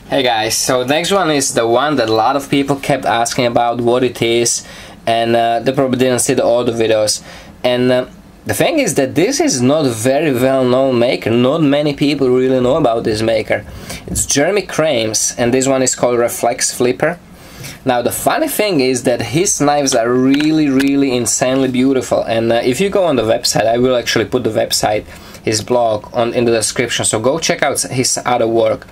Hey guys, so next one is the one that a lot of people kept asking about what it is, and they probably didn't see all the videos. And the thing is that this is not a very well known maker. Not many people really know about this maker. It's Jeremy Krammes, and this one is called Reflex Flipper. Now the funny thing is that his knives are really insanely beautiful, and if you go on the website, I will actually put the website, his blog, in the description, so go check out his other work.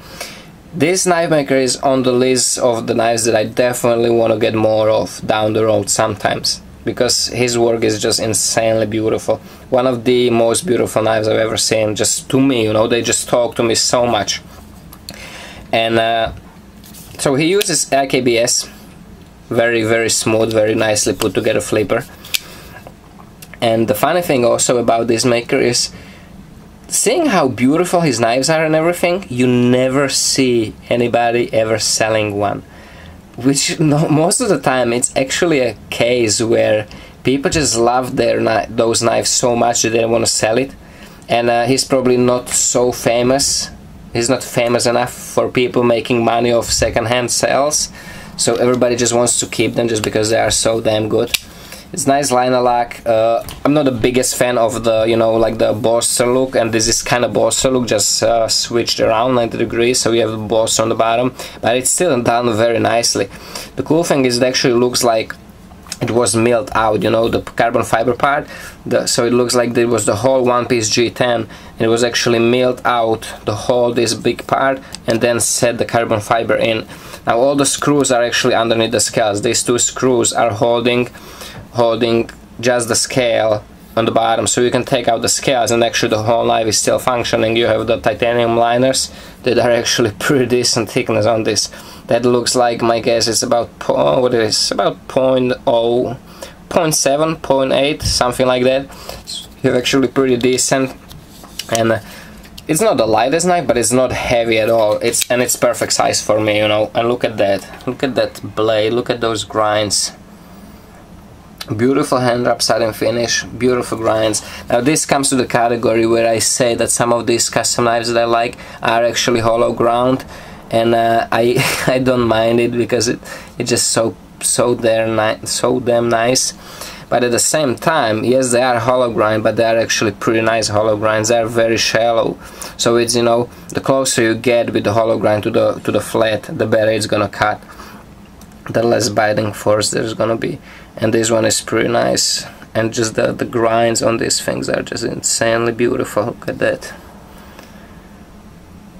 This knife maker is on the list of the knives that I definitely want to get more of down the road sometimes, because his work is just insanely beautiful. One of the most beautiful knives I've ever seen, just to me, you know, they just talk to me so much. And so he uses IKBS, very smooth, very nicely put together flipper. And the funny thing also about this maker is, seeing how beautiful his knives are and everything, you never see anybody ever selling one. Which most of the time it's actually a case where people just love those knives so much that they want to sell it. And he's probably not so famous. He's not famous enough for people making money off second-hand sales. So everybody just wants to keep them just because they are so damn good. It's nice liner lock. I'm not the biggest fan of the, you know, like the bolster look, and this is kind of bolster look, just switched around 90 degrees, so you have the bolster on the bottom, but it's still done very nicely. The cool thing is it actually looks like it was milled out, you know, the carbon fiber part, so it looks like there was the whole one-piece G10, and it was actually milled out, the whole this big part, and then set the carbon fiber in. Now all the screws are actually underneath the scales. These two screws are holding just the scale on the bottom, so you can take out the scales and actually the whole knife is still functioning. You have the titanium liners that are actually pretty decent thickness on this. That looks like, my guess is about what it is, about 0.0, 0.7, 0.8, something like that. So you're actually pretty decent, and it's not the lightest knife, but it's not heavy at all. It's perfect size for me, you know. And look at that blade, look at those grinds. Beautiful hand wrap satin finish, beautiful grinds. Now this comes to the category where I say that some of these custom knives that I like are actually hollow ground, and I don't mind it because it's just so damn nice. But at the same time, yes, they are hollow grind, but they are actually pretty nice hollow grinds. They are very shallow, so it's, you know, the closer you get with the hollow grind to the flat, the better it's gonna cut, the less biting force there's gonna be. And this one is pretty nice, and just the grinds on these things are just insanely beautiful. Look at that,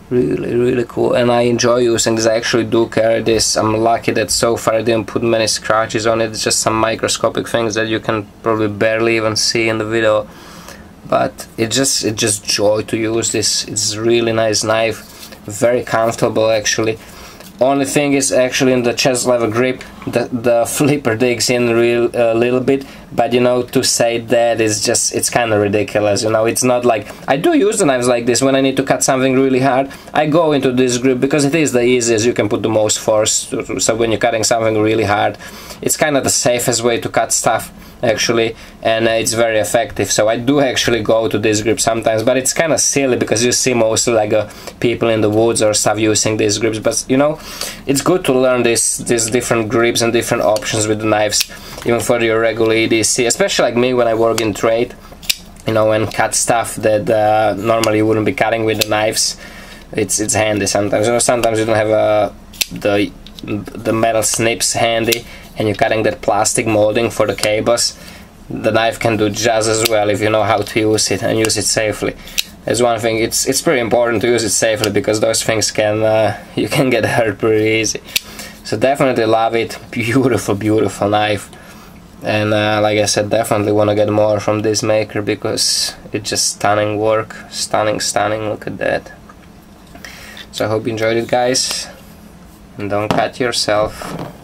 really cool. And I enjoy using this. I actually do carry this. I'm lucky that so far I didn't put many scratches on it. It's just some microscopic things that you can probably barely even see in the video, but it's just joy to use this. It's a really nice knife, very comfortable actually. Only thing is actually in the chest level grip, the flipper digs in a little bit, but you know, to say that is just, it's kind of ridiculous, you know. It's not like, I do use the knives like this when I need to cut something really hard. I go into this grip because it is the easiest, you can put the most force so when you're cutting something really hard, it's kind of the safest way to cut stuff actually, and it's very effective. So I do actually go to this grip sometimes, but it's kind of silly because you see mostly like people in the woods or stuff using these grips. But you know, it's good to learn these different grips and different options with the knives, even for your regular EDC, especially like me when I work in trade, you know, and cut stuff that normally you wouldn't be cutting with the knives. It's handy sometimes, you know. Sometimes you don't have the metal snips handy, and you're cutting that plastic molding for the cables. The knife can do just as well if you know how to use it and use it safely. That's one thing. It's pretty important to use it safely, because those things can you can get hurt pretty easy. So definitely love it. Beautiful knife. And like I said, definitely want to get more from this maker because it's just stunning work. Stunning. Look at that. So I hope you enjoyed it, guys. And don't cut yourself.